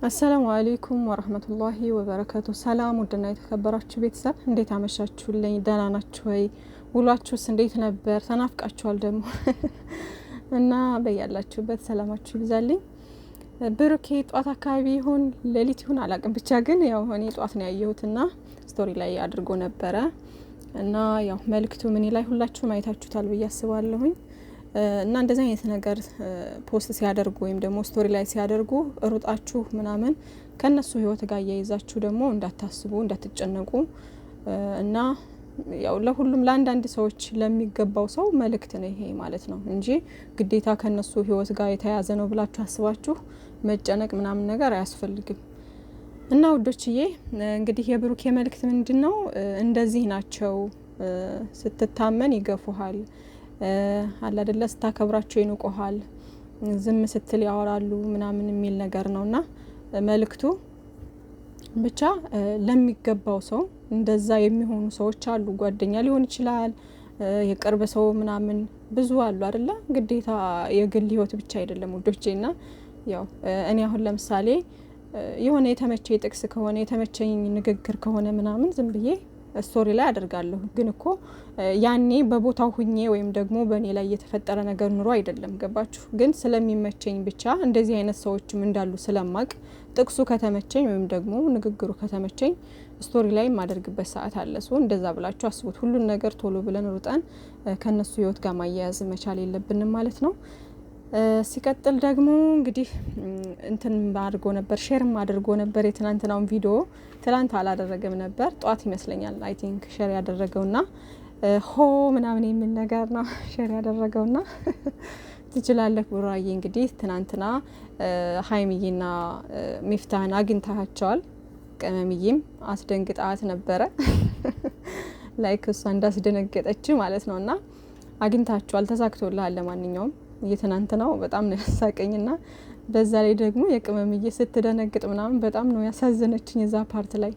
አሰላሙ አለይኩም ወራህመቱላሂ ወበረካቱ። ሰላም ውድና የተከበራችሁ ቤተሰብ እንዴት አመሻችሁልኝ? ደህና ናችሁ ወይ? ውሏችሁስ እንዴት ነበር? ተናፍቃችኋል ደግሞ እና በያላችሁበት ሰላማችሁ ይብዛልኝ። ብሩኬ ጧት አካባቢ ይሁን ሌሊት ይሁን አላቅም፣ ብቻ ግን ያው እኔ ጧት ነው ያየሁትና ስቶሪ ላይ አድርጎ ነበረ እና ያው መልእክቱ ምን ላይ ሁላችሁም አይታችሁታል ብዬ አስባለሁኝ። እና እንደዚህ አይነት ነገር ፖስት ሲያደርጉ ወይም ደግሞ ስቶሪ ላይ ሲያደርጉ ሩጣችሁ ምናምን ከነሱ ህይወት ጋር እያይዛችሁ ደግሞ እንዳታስቡ እንዳትጨነቁ እና ያው ለሁሉም ለአንዳንድ ሰዎች ለሚገባው ሰው መልእክት ነው ይሄ ማለት ነው እንጂ ግዴታ ከነሱ ህይወት ጋር የተያያዘ ነው ብላችሁ አስባችሁ መጨነቅ ምናምን ነገር አያስፈልግም። እና ውዶችዬ እንግዲህ የብሩኬ መልእክት ምንድነው? እንደዚህ ናቸው፣ ስትታመን ይገፉሃል፣ አለ አይደለ ስታከብራቸው ይንቆሃል፣ ዝም ስትል ያወራሉ ምናምን የሚል ነገር ነውና መልእክቱ ብቻ ለሚገባው ሰው እንደዛ የሚሆኑ ሰዎች አሉ። ጓደኛ ሊሆን ይችላል፣ የቅርብ ሰው ምናምን ብዙ አሉ አይደለ? ግዴታ የግል ህይወት ብቻ አይደለም ውዶቼና ያው እኔ አሁን ለምሳሌ የሆነ የተመቸኝ ጥቅስ ከሆነ የተመቸኝ ንግግር ከሆነ ምናምን ዝም ብዬ ስቶሪ ላይ አደርጋለሁ። ግን እኮ ያኔ በቦታው ሁኜ ወይም ደግሞ በእኔ ላይ የተፈጠረ ነገር ኑሮ አይደለም። ገባችሁ? ግን ስለሚመቸኝ ብቻ እንደዚህ አይነት ሰዎችም እንዳሉ ስለማቅ ጥቅሱ ከተመቸኝ ወይም ደግሞ ንግግሩ ከተመቸኝ ስቶሪ ላይ የማደርግበት ሰዓት አለ። ሶ እንደዛ ብላችሁ አስቡት። ሁሉን ነገር ቶሎ ብለን ሩጠን ከነሱ ህይወት ጋር ማያያዝ መቻል የለብንም ማለት ነው። ሲቀጥል ደግሞ እንግዲህ እንትን አድርጎ ነበር፣ ሼርም አድርጎ ነበር የትናንትናውን ቪዲዮ። ትናንት አላደረገም ነበር፣ ጧት ይመስለኛል አይ ቲንክ ሼር ያደረገውና ሆ ምናምን የሚል ነገር ነው ሼር ያደረገውና ትችላለህ ቡራዬ። እንግዲህ ትናንትና ሀይሚዬና ሚፍታህን አግኝታቸዋል። ቅመምዬም አስደንግጣት ነበረ ላይክ እሷ እንዳስደነገጠች ማለት ነውና አግኝታቸዋል። ተሳክቶልሃል። ለማንኛውም እየተናንተናው በጣም ነው ያሳቀኝና በዛ ላይ ደግሞ የቅመምዬ ስትደነግጥ ምናምን በጣም ነው ያሳዘነችኝ እዛ ፓርት ላይ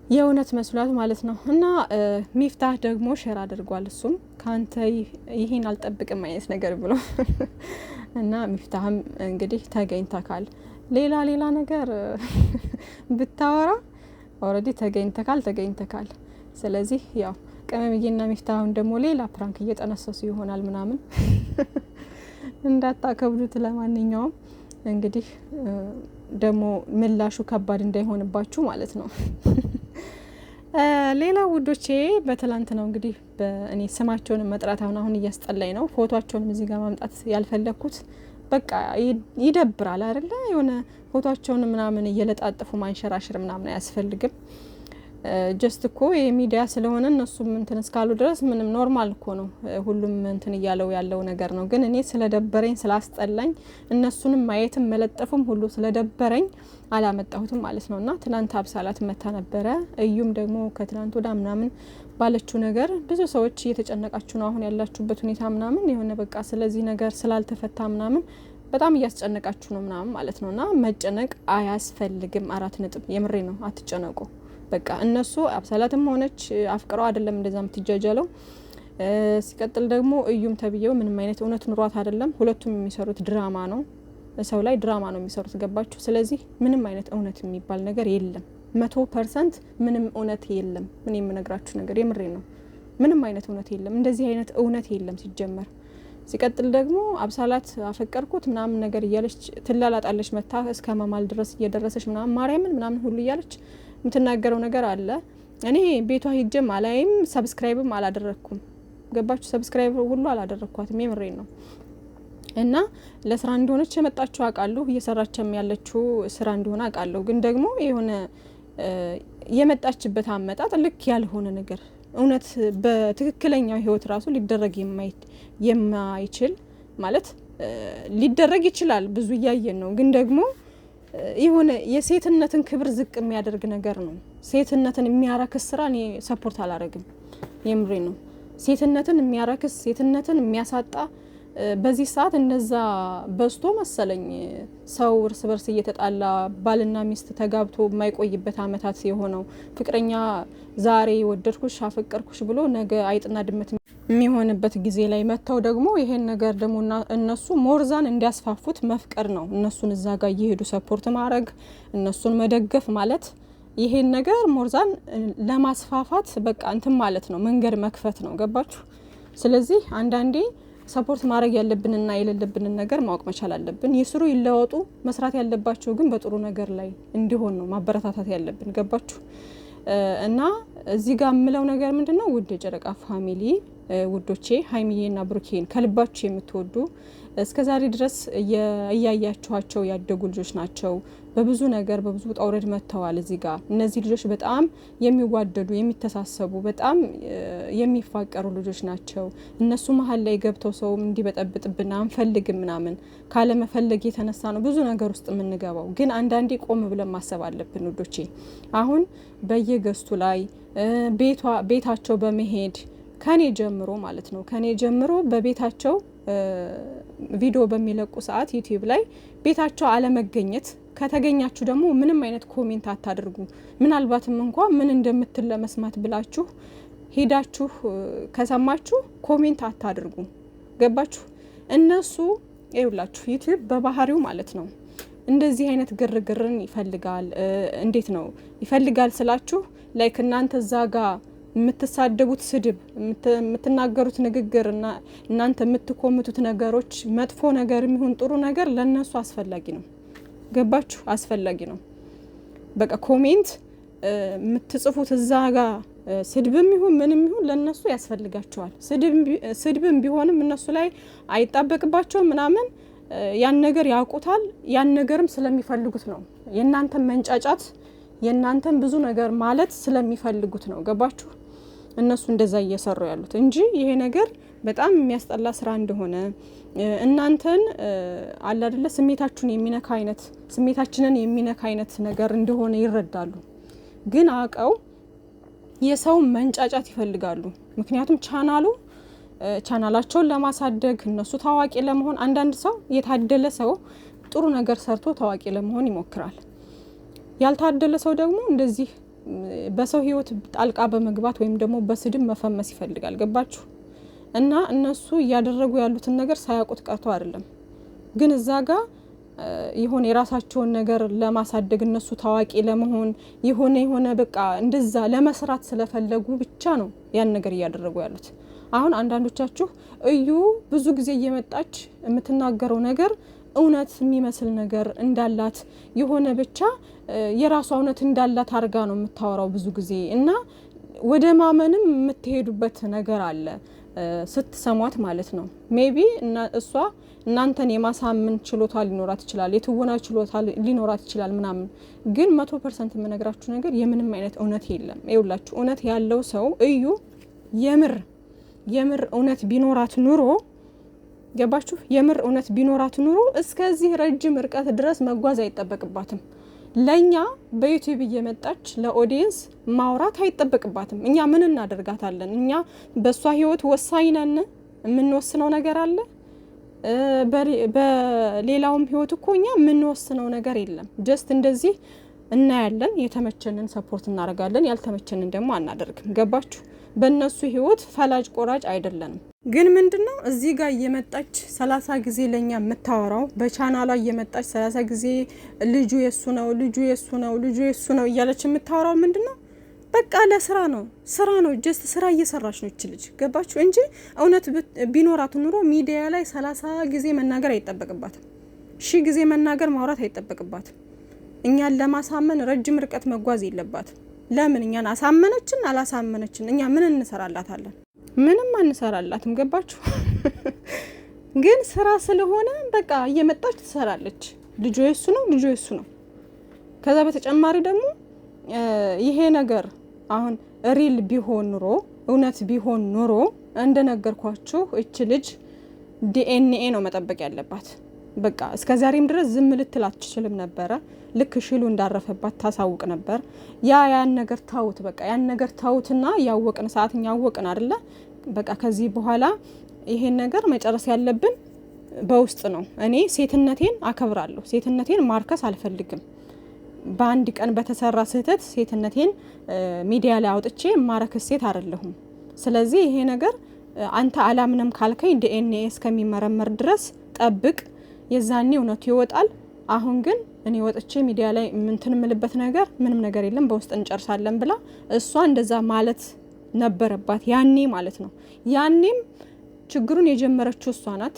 የእውነት መስሏት ማለት ነው። እና ሚፍታህ ደግሞ ሼር አድርጓል። እሱም ካንተ ይሄን አልጠብቅም አይነት ነገር ብሎ እና ሚፍታህም እንግዲህ ተገኝተካል። ሌላ ነገር ብታወራ ኦልሬዲ ተገኝተካል። ስለዚህ ያው ቅመምዬና ሚፍታሁን ደግሞ ሌላ ፕራንክ እየጠነሰሱ ይሆናል ምናምን እንዳታከብዱት። ለማንኛውም እንግዲህ ደግሞ ምላሹ ከባድ እንዳይሆንባችሁ ማለት ነው። ሌላ ውዶቼ በትላንት ነው እንግዲህ እኔ ስማቸውን መጥራት አሁን እያስጠላኝ ነው። ፎቶቸውንም እዚህ ጋር ማምጣት ያልፈለኩት በቃ ይደብራል አይደለ? የሆነ ፎቶቸውን ምናምን እየለጣጠፉ ማንሸራሸር ምናምን አያስፈልግም። ጀስት እኮ የሚዲያ ስለሆነ እነሱም እንትን እስካሉ ድረስ ምንም ኖርማል እኮ ነው። ሁሉም እንትን እያለው ያለው ነገር ነው። ግን እኔ ስለደበረኝ ስላስጠላኝ እነሱንም ማየትም መለጠፉም ሁሉ ስለደበረኝ አላመጣሁትም ማለት ነውና ትናንት አብሳላት መታ ነበረ። እዩም ደግሞ ከትናንት ወዳ ምናምን ባለችው ነገር ብዙ ሰዎች እየተጨነቃችሁ ነው አሁን ያላችሁበት ሁኔታ ምናምን የሆነ በቃ ስለዚህ ነገር ስላልተፈታ ምናምን በጣም እያስጨነቃችሁ ነው ምናምን ማለት ነውና መጨነቅ አያስፈልግም። 4 ነጥብ። የምሬ ነው። አትጨነቁ። በቃ እነሱ አብሳላትም ሆነች አፍቅረው አይደለም እንደዛ የምትጃጃለው። ሲቀጥል ደግሞ እዩም ተብየው ምንም አይነት እውነት ኑሯት አይደለም። ሁለቱም የሚሰሩት ድራማ ነው። ሰው ላይ ድራማ ነው የሚሰሩት። ገባችሁ? ስለዚህ ምንም አይነት እውነት የሚባል ነገር የለም። 100% ምንም እውነት የለም። ምን የምነግራችሁ ነገር የምሬ ነው። ምንም አይነት እውነት የለም። እንደዚህ አይነት እውነት የለም ሲጀመር። ሲቀጥል ደግሞ አብሳላት አፈቀርኩት ምናምን ነገር እያለች ትላላጣለች። መታ እስከ ማማል ድረስ እየደረሰች ምናምን ማርያምን ምናምን ሁሉ እያለች የምትናገረው ነገር አለ። እኔ ቤቷ ሂጀም አላይም፣ ሰብስክራይብም አላደረኩም። ገባችሁ? ሰብስክራይብ ሁሉ አላደረኳትም። የምሬን ነው። እና ለስራ እንደሆነች የመጣችው አውቃለሁ፣ እየሰራችም ያለችው ስራ እንደሆነ አውቃለሁ። ግን ደግሞ የሆነ የመጣችበት አመጣጥ ልክ ያልሆነ ነገር እውነት በትክክለኛው ህይወት ራሱ ሊደረግ የማይችል ማለት ሊደረግ ይችላል፣ ብዙ እያየን ነው። ግን ደግሞ የሆነ የሴትነትን ክብር ዝቅ የሚያደርግ ነገር ነው። ሴትነትን የሚያረክስ ስራ እኔ ሰፖርት አላረግም። የምሬ ነው። ሴትነትን የሚያረክስ ሴትነትን የሚያሳጣ በዚህ ሰዓት እንደዛ በስቶ መሰለኝ ሰው እርስ በርስ እየተጣላ ባልና ሚስት ተጋብቶ የማይቆይበት አመታት የሆነው ፍቅረኛ ዛሬ ወደድኩሽ አፈቀርኩሽ ብሎ ነገ አይጥና ድመት የሚሆንበት ጊዜ ላይ መተው ደግሞ ይሄን ነገር ደግሞ እነሱ ሞርዛን እንዲያስፋፉት መፍቀር ነው። እነሱን እዛ ጋር እየሄዱ ሰፖርት ማድረግ እነሱን መደገፍ ማለት ይሄን ነገር ሞርዛን ለማስፋፋት በቃ እንትን ማለት ነው፣ መንገድ መክፈት ነው። ገባችሁ? ስለዚህ አንዳንዴ ሰፖርት ማድረግ ያለብንና የሌለብንን ነገር ማወቅ መቻል አለብን። ይስሩ ይለወጡ፣ መስራት ያለባቸው ግን በጥሩ ነገር ላይ እንዲሆን ነው ማበረታታት ያለብን። ገባችሁ? እና እዚህ ጋር የምለው ነገር ምንድነው ውድ የጨረቃ ፋሚሊ ውዶቼ ሀይሚዬና ብሩኬን ከልባችሁ የምትወዱ እስከዛሬ ድረስ እያያችኋቸው ያደጉ ልጆች ናቸው። በብዙ ነገር በብዙ ጣውረድ መጥተዋል። እዚህ ጋር እነዚህ ልጆች በጣም የሚዋደዱ የሚተሳሰቡ በጣም የሚፋቀሩ ልጆች ናቸው። እነሱ መሀል ላይ ገብተው ሰው እንዲበጠብጥብና አንፈልግም ምናምን ካለ መፈለግ የተነሳ ነው ብዙ ነገር ውስጥ የምንገባው። ግን አንዳንዴ ቆም ብለን ማሰብ አለብን ውዶቼ። አሁን በየገስቱ ላይ ቤታቸው በመሄድ ከኔ ጀምሮ ማለት ነው ከኔ ጀምሮ በቤታቸው ቪዲዮ በሚለቁ ሰዓት ዩቲዩብ ላይ ቤታቸው አለመገኘት፣ ከተገኛችሁ ደግሞ ምንም አይነት ኮሜንት አታድርጉ። ምናልባትም እንኳን ምን እንደምትል ለመስማት ብላችሁ ሄዳችሁ ከሰማችሁ ኮሜንት አታድርጉ። ገባችሁ? እነሱ ይውላችሁ ዩቲዩብ በባህሪው ማለት ነው እንደዚህ አይነት ግርግርን ይፈልጋል። እንዴት ነው ይፈልጋል ስላችሁ ላይክ እናንተ ዛጋ የምትሳደቡት ስድብ የምትናገሩት ንግግር እና እናንተ የምትኮምቱት ነገሮች መጥፎ ነገር የሚሆን ጥሩ ነገር ለነሱ አስፈላጊ ነው። ገባችሁ? አስፈላጊ ነው። በቃ ኮሜንት የምትጽፉት እዛጋ ስድብም ይሁን ምንም ይሁን ለነሱ ያስፈልጋቸዋል። ስድብም ቢሆንም እነሱ ላይ አይጣበቅባቸውም ምናምን ያን ነገር ያውቁታል። ያን ነገርም ስለሚፈልጉት ነው። የእናንተን መንጫጫት የእናንተን ብዙ ነገር ማለት ስለሚፈልጉት ነው። ገባችሁ? እነሱ እንደዛ እየሰሩ ያሉት እንጂ ይሄ ነገር በጣም የሚያስጠላ ስራ እንደሆነ እናንተን አለ አይደለ ስሜታችሁን የሚነካ አይነት ስሜታችንን የሚነካ አይነት ነገር እንደሆነ ይረዳሉ። ግን አቀው የሰው መንጫጫት ይፈልጋሉ። ምክንያቱም ቻናላቸውን ለማሳደግ እነሱ ታዋቂ ለመሆን አንዳንድ ሰው የታደለ ሰው ጥሩ ነገር ሰርቶ ታዋቂ ለመሆን ይሞክራል። ያልታደለ ሰው ደግሞ እንደዚህ በሰው ህይወት ጣልቃ በመግባት ወይም ደግሞ በስድብ መፈመስ ይፈልጋል። ገባችሁ? እና እነሱ እያደረጉ ያሉትን ነገር ሳያውቁት ቀርቶ አይደለም። ግን እዛ ጋር የሆነ የራሳቸውን ነገር ለማሳደግ እነሱ ታዋቂ ለመሆን የሆነ በቃ እንደዛ ለመስራት ስለፈለጉ ብቻ ነው ያን ነገር እያደረጉ ያሉት። አሁን አንዳንዶቻችሁ እዩ ብዙ ጊዜ እየመጣች የምትናገረው ነገር እውነት የሚመስል ነገር እንዳላት የሆነ ብቻ የራሷ እውነት እንዳላት አርጋ ነው የምታወራው ብዙ ጊዜ እና ወደ ማመንም የምትሄዱበት ነገር አለ ስትሰሟት ማለት ነው። ሜቢ እና እሷ እናንተን የማሳመን ችሎታ ሊኖራት ይችላል፣ የትወና ችሎታ ሊኖራት ይችላል ምናምን። ግን 100% የምነግራችሁ ነገር የምንም አይነት እውነት የለም። ይኸውላችሁ እውነት ያለው ሰው እዩ የምር እውነት ቢኖራት ኑሮ ገባችሁ? የምር እውነት ቢኖራት ኑሮ እስከዚህ ረጅም ርቀት ድረስ መጓዝ አይጠበቅባትም። ለኛ በዩቲዩብ እየመጣች ለኦዲየንስ ማውራት አይጠበቅባትም። እኛ ምን እናደርጋታለን? እኛ በሷ ህይወት ወሳኝ ነን? የምንወስነው ነገር አለ? በሌላውም ህይወት እኮ እኛ የምንወስነው ነገር የለም። ጀስት እንደዚህ እናያለን፣ የተመቸንን ሰፖርት እናደርጋለን፣ ያልተመቸንን ደግሞ አናደርግም። ገባችሁ? በእነሱ ህይወት ፈላጭ ቆራጭ አይደለንም። ግን ምንድነው እዚህ ጋር እየመጣች 30 ጊዜ ለኛ የምታወራው በቻናሏ እየመጣች 30 ጊዜ ልጁ የሱ ነው እያለች የምታወራው ምንድነው? በቃ ለስራ ነው፣ ጀስት ስራ እየሰራች ነው እቺ ልጅ። ገባችሁ? እንጂ እውነት ቢኖራት ኑሮ ሚዲያ ላይ 30 ጊዜ መናገር አይጠበቅባትም። 1000 ጊዜ መናገር ማውራት አይጠበቅባትም። እኛን ለማሳመን ረጅም ርቀት መጓዝ የለባትም። ለምን እኛን አሳመነችን አላሳመነችን እኛ ምን እንሰራላታለን? ምንም አንሰራላትም። ገባችሁ? ግን ስራ ስለሆነ በቃ እየመጣች ትሰራለች። ልጁ የሱ ነው። ከዛ በተጨማሪ ደግሞ ይሄ ነገር አሁን ሪል ቢሆን ኑሮ እውነት ቢሆን ኑሮ እንደነገርኳችሁ እቺ ልጅ ዲኤንኤ ነው መጠበቅ ያለባት። በቃ እስከዛሬም ድረስ ዝም ልትል አትችልም ነበረ። ልክ ሽሉ እንዳረፈባት ታሳውቅ ነበር። ያን ነገር ታውት በቃ ያን ነገር ታውትና ያወቅን ሰዓትኛ ያወቅን አይደለ? በቃ ከዚህ በኋላ ይሄን ነገር መጨረስ ያለብን በውስጥ ነው። እኔ ሴትነቴን አከብራለሁ። ሴትነቴን ማርከስ አልፈልግም። በአንድ ቀን በተሰራ ስህተት ሴትነቴን ሚዲያ ላይ አውጥቼ ማረከስ ሴት አይደለሁም። ስለዚህ ይሄ ነገር አንተ አላምንም ካልከኝ ዲኤንኤ እስከሚመረመር ድረስ ጠብቅ፣ የዛኔ እውነቱ ይወጣል። አሁን ግን እኔ ወጥቼ ሚዲያ ላይ እንትን ምልበት ነገር ምንም ነገር የለም፣ በውስጥ እንጨርሳለን ብላ እሷ እንደዛ ማለት ነበረባት ያኔ ማለት ነው። ያኔም ችግሩን የጀመረችው እሷ ናት።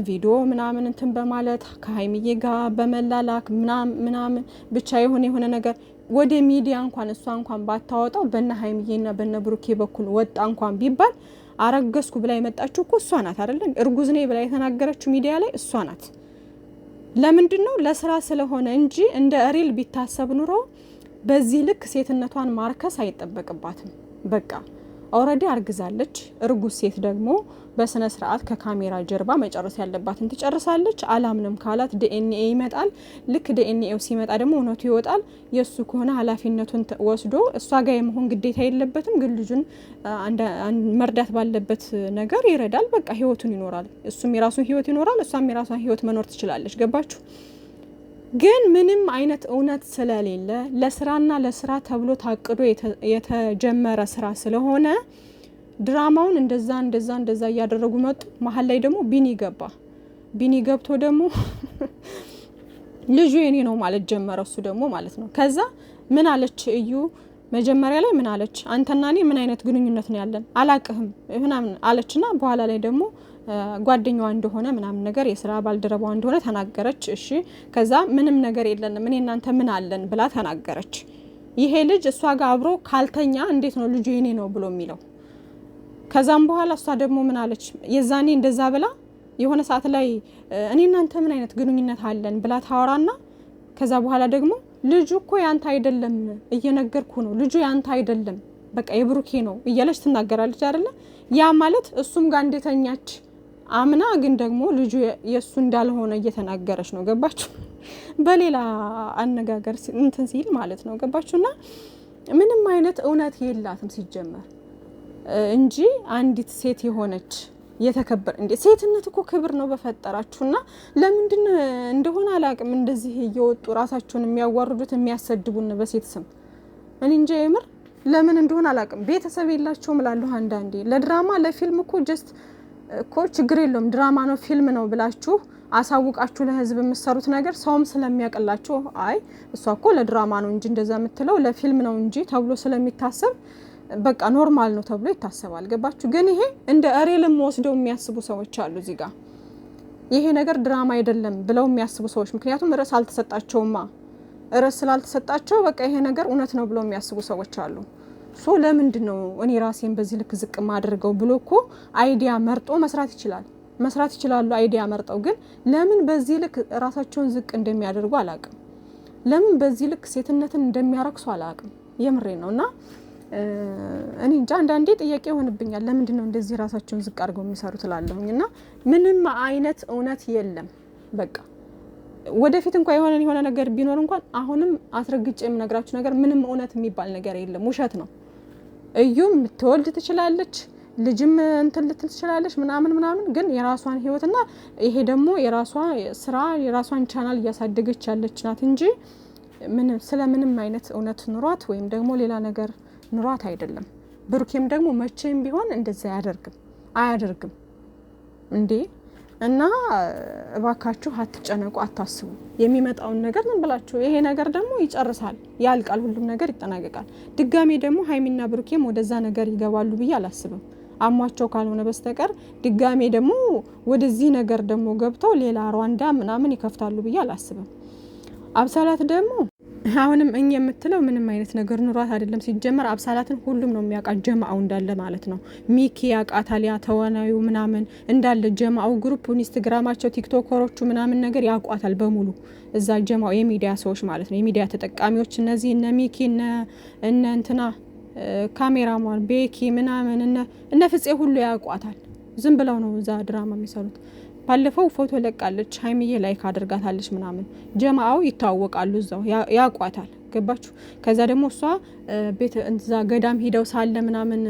ቪዲዮ ምናምን እንትን በማለት ከሀይሚዬ ጋር በመላላክ ምናምን ብቻ የሆነ ነገር ወደ ሚዲያ እንኳን እሷ እንኳን ባታወጣው በነ ሀይሚዬና በነ ብሩኬ በኩል ወጣ እንኳን ቢባል አረገዝኩ ብላ የመጣችው እኮ እሷ ናት አይደል? እርጉዝ ነኝ ብላ የተናገረችው ሚዲያ ላይ እሷ ናት። ለምንድን ነው? ለስራ ስለሆነ እንጂ እንደ ሪል ቢታሰብ ኑሮ በዚህ ልክ ሴትነቷን ማርከስ አይጠበቅባትም። በቃ ኦልሬዲ አርግዛለች። እርጉዝ ሴት ደግሞ በስነ ስርዓት ከካሜራ ጀርባ መጨረስ ያለባትን ትጨርሳለች። አላምንም ካላት ዲኤንኤ ይመጣል። ልክ ዲኤንኤው ሲመጣ ደግሞ እውነቱ ይወጣል። የሱ ከሆነ ኃላፊነቱን ወስዶ እሷ ጋር የመሆን ግዴታ የለበትም፣ ግን ልጁን መርዳት ባለበት ነገር ይረዳል። በቃ ህይወቱን ይኖራል። እሱም የራሱን ህይወት ይኖራል፣ እሷም የራሷን ህይወት መኖር ትችላለች። ገባችሁ? ግን ምንም አይነት እውነት ስለሌለ ለስራና ለስራ ተብሎ ታቅዶ የተጀመረ ስራ ስለሆነ ድራማውን እንደዛ እያደረጉ መጡ። መሀል ላይ ደግሞ ቢኒ ገባ። ቢኒ ገብቶ ደግሞ ልጁ የኔ ነው ማለት ጀመረ። እሱ ደግሞ ማለት ነው። ከዛ ምን አለች እዩ መጀመሪያ ላይ ምን አለች? አንተና እኔ ምን አይነት ግንኙነት ነው ያለን? አላቅህም ምናምን አለችና በኋላ ላይ ደግሞ ጓደኛዋ እንደሆነ ምናምን ነገር የስራ ባልደረባዋ እንደሆነ ተናገረች። እሺ ከዛ ምንም ነገር የለንም እኔ እናንተ ምን አለን ብላ ተናገረች። ይሄ ልጅ እሷ ጋር አብሮ ካልተኛ እንዴት ነው ልጁ የኔ ነው ብሎ የሚለው? ከዛም በኋላ እሷ ደግሞ ምን አለች? የዛኔ እንደዛ ብላ የሆነ ሰዓት ላይ እኔ እናንተ ምን አይነት ግንኙነት አለን ብላ ታወራና ከዛ በኋላ ደግሞ ልጁ እኮ ያንተ አይደለም እየነገርኩ ነው፣ ልጁ ያንተ አይደለም በቃ የብሩኬ ነው እያለች ትናገራለች አይደለ? ያ ማለት እሱም ጋር እንደተኛች አምና ግን ደግሞ ልጁ የሱ እንዳልሆነ እየተናገረች ነው። ገባችሁ? በሌላ አነጋገር እንትን ሲል ማለት ነው። ገባችሁና ምንም አይነት እውነት የላትም ሲጀመር እንጂ አንዲት ሴት የሆነች የተከበር እንዴ ሴትነት እኮ ክብር ነው በፈጠራችሁና ለምንድን እንደሆነ አላቅም እንደዚህ እየወጡ ራሳቸውን የሚያዋርዱት የሚያሰድቡን በሴት ስም እኔ እንጃ የምር ለምን እንደሆነ አላቅም። ቤተሰብ የላቸውም እላለሁ አንዳንዴ። ለድራማ ለፊልም እኮ ጀስት እኮ ችግር የለውም ድራማ ነው ፊልም ነው ብላችሁ አሳውቃችሁ ለህዝብ የምትሰሩት ነገር ሰውም ስለሚያቀላችሁ አይ እሷ እኮ ለድራማ ነው እንጂ እንደዛ የምትለው ለፊልም ነው እንጂ ተብሎ ስለሚታሰብ በቃ ኖርማል ነው ተብሎ ይታሰባል። ገባችሁ? ግን ይሄ እንደ ሪልም ወስደው የሚያስቡ ሰዎች አሉ እዚህ ጋር ይሄ ነገር ድራማ አይደለም ብለው የሚያስቡ ሰዎች። ምክንያቱም ርዕስ አልተሰጣቸውማ። ርዕስ ስላልተሰጣቸው በቃ ይሄ ነገር እውነት ነው ብለው የሚያስቡ ሰዎች አሉ። ሶ ለምንድን ነው እኔ ራሴን በዚህ ልክ ዝቅ ማድረገው ብሎ እኮ አይዲያ መርጦ መስራት ይችላሉ አይዲያ መርጠው። ግን ለምን በዚህ ልክ ራሳቸውን ዝቅ እንደሚያደርጉ አላቅም። ለምን በዚህ ልክ ሴትነትን እንደሚያረክሱ አላቅም። የምሬ ነውና እኔ እንጃ አንዳንዴ ጥያቄ ይሆንብኛል። ለምንድን ነው እንደዚህ ራሳቸውን ዝቅ አድርገው የሚሰሩት እላለሁኝና ምንም አይነት እውነት የለም። በቃ ወደፊት እንኳን የሆነ ነገር ቢኖር እንኳን አሁንም አስረግጬ የምነግራችሁ ነገር ምንም እውነት የሚባል ነገር የለም። ውሸት ነው። እዩም ትወልድ ትችላለች፣ ልጅም እንትን ልትል ትችላለች ምናምን ግን የራሷን ህይወትና ይሄ ደግሞ የራሷ ስራ የራሷን ቻናል እያሳደገች ያለች ናት እንጂ ስለምንም አይነት እውነት ኑሯት ወይም ደግሞ ሌላ ነገር ኑሯት አይደለም። ብሩኬም ደግሞ መቼም ቢሆን እንደዛ አያደርግም እንዴ። እና እባካችሁ አትጨነቁ፣ አታስቡ። የሚመጣውን ነገር ምን ብላችሁ ይሄ ነገር ደግሞ ይጨርሳል፣ ያልቃል፣ ሁሉም ነገር ይጠናቀቃል። ድጋሜ ደግሞ ሀይሚና ብሩኬም ወደዛ ነገር ይገባሉ ብዬ አላስብም። አሟቸው ካልሆነ በስተቀር ድጋሜ ደግሞ ወደዚህ ነገር ደግሞ ገብተው ሌላ ሩዋንዳ ምናምን ይከፍታሉ ብዬ አላስብም። አብሳላት ደግሞ አሁንም እኛ የምትለው ምንም አይነት ነገር ኑሯት አይደለም። ሲጀመር አብሳላትን ሁሉም ነው የሚያውቃት፣ ጀማው እንዳለ ማለት ነው። ሚኪ ያውቃታል፣ ያ ተዋናዩ ምናምን እንዳለ ጀማው ግሩፕ ኢንስታግራማቸው ቲክቶከሮቹ ምናምን ነገር ያውቋታል በሙሉ እዛ ጀማው የሚዲያ ሰዎች ማለት ነው። የሚዲያ ተጠቃሚዎች እነዚህ እነ ሚኪ እነ እንትና ካሜራማን ቤኪ ምናምን እነ ፍፄ ሁሉ ያውቋታል። ዝም ብለው ነው እዛ ድራማ የሚሰሩት። ባለፈው ፎቶ ለቃለች ሀይሚዬ ላይክ አድርጋታለች ምናምን። ጀማው ይታወቃሉ፣ እዛው ያውቋታል። ገባችሁ? ከዛ ደግሞ እሷ ቤት እዛ ገዳም ሂደው ሳለ ምናምን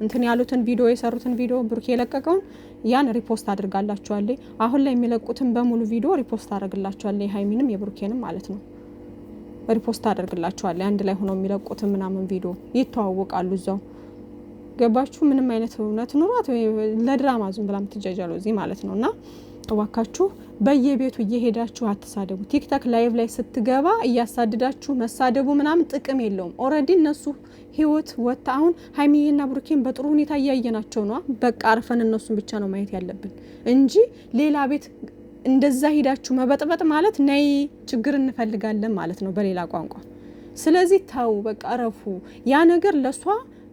እንትን ያሉትን ቪዲዮ የሰሩትን ቪዲዮ ብሩኬ የለቀቀውን ያን ሪፖስት አድርጋላችኋለች። አሁን ላይ የሚለቁትን በሙሉ ቪዲዮ ሪፖስት አድርግላችኋለች። ሀይሚንም የብሩኬንም ማለት ነው ሪፖስት አድርግላችኋለች። አንድ ላይ ሆነው የሚለቁትን ምናምን ቪዲዮ ይተዋወቃሉ እዛው ገባችሁ? ምንም አይነት እውነት ኑሯት ለድራማ ዝም ብላ የምትጃጃለው እዚህ ማለት ነውና እባካችሁ በየቤቱ እየሄዳችሁ አትሳደቡ። ቲክቶክ ላይቭ ላይ ስትገባ እያሳደዳችሁ መሳደቡ ምናምን ጥቅም የለውም። ኦሬዲ እነሱ ህይወት ወጣ። አሁን ሀይሚዬና ብሩኬን በጥሩ ሁኔታ እያየናቸው ነው። በቃ አርፈን እነሱን ብቻ ነው ማየት ያለብን እንጂ ሌላ ቤት እንደዛ ሄዳችሁ መበጥበጥ ማለት ነይ ችግር እንፈልጋለን ማለት ነው በሌላ ቋንቋ። ስለዚህ ታው በቃ አረፉ። ያ ነገር ለሷ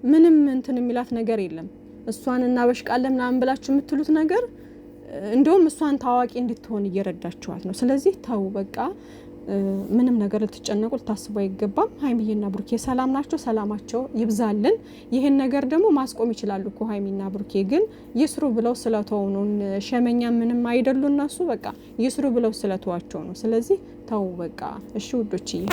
ምንም እንትን የሚላት ነገር የለም። እሷን እናበሽቃለን ምናምን ብላችሁ የምትሉት ነገር እንደውም እሷን ታዋቂ እንድትሆን እየረዳችኋት ነው። ስለዚህ ታው በቃ ምንም ነገር ልትጨነቁ ልታስቡ አይገባም። ሀይሚዬና ብሩኬ ሰላም ናቸው፣ ሰላማቸው ይብዛልን። ይህን ነገር ደግሞ ማስቆም ይችላሉ እኮ ሀይሚና ብሩኬ፣ ግን ይስሩ ብለው ስለተው ነው። ሸመኛ ምንም አይደሉ እነሱ፣ በቃ ይስሩ ብለው ስለተዋቸው ነው። ስለዚህ ታው በቃ እሺ ውዶችዬ።